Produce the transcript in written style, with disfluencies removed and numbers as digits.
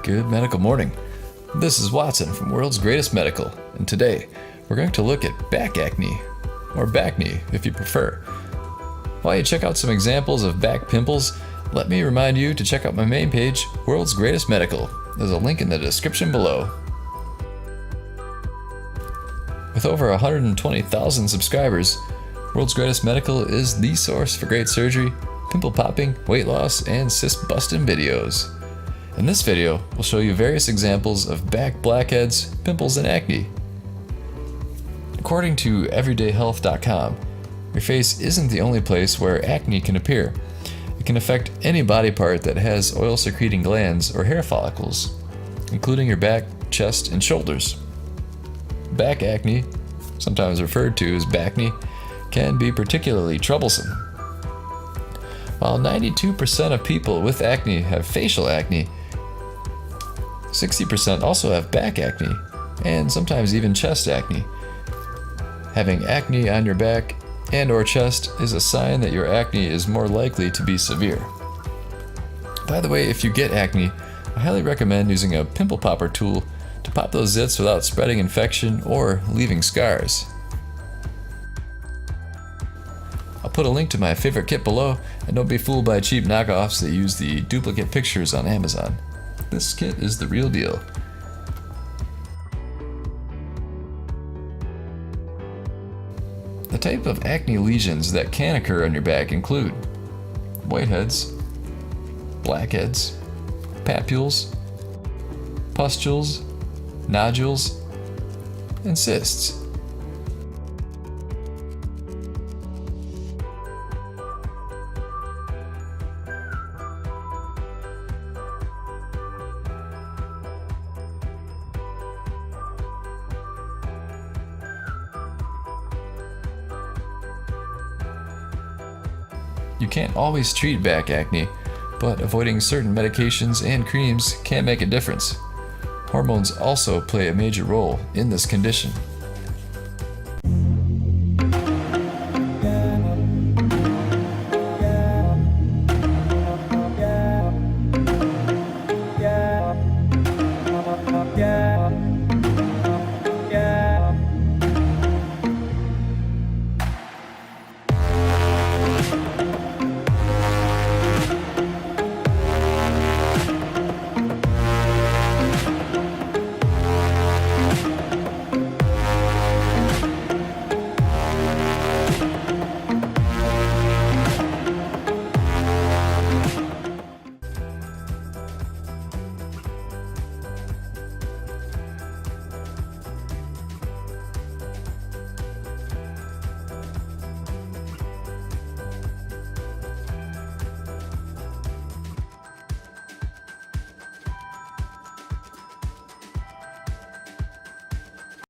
Good medical morning. This is Watson from World's Greatest Medical, and today we're going to look at back acne, or backne if you prefer. While you check out some examples of back pimples, let me remind you to check out my main page, World's Greatest Medical. There's a link in the description below. With over 120,000 subscribers, World's Greatest Medical is the source for great surgery, pimple popping, weight loss, and cyst busting videos. In this video, we'll show you various examples of back blackheads, pimples, and acne. According to everydayhealth.com, your face isn't the only place where acne can appear. It can affect any body part that has oil-secreting glands or hair follicles, including your back, chest, and shoulders. Back acne, sometimes referred to as backne, can be particularly troublesome. While 92% of people with acne have facial acne, 60% also have back acne, and sometimes even chest acne. Having acne on your back and or chest is a sign that your acne is more likely to be severe. By the way, if you get acne, I highly recommend using a pimple popper tool to pop those zits without spreading infection or leaving scars. I'll put a link to my favorite kit below, and don't be fooled by cheap knockoffs that use the duplicate pictures on Amazon. This kit is the real deal. The type of acne lesions that can occur on your back include whiteheads, blackheads, papules, pustules, nodules, and cysts. You can't always treat back acne, but avoiding certain medications and creams can make a difference. Hormones also play a major role in this condition.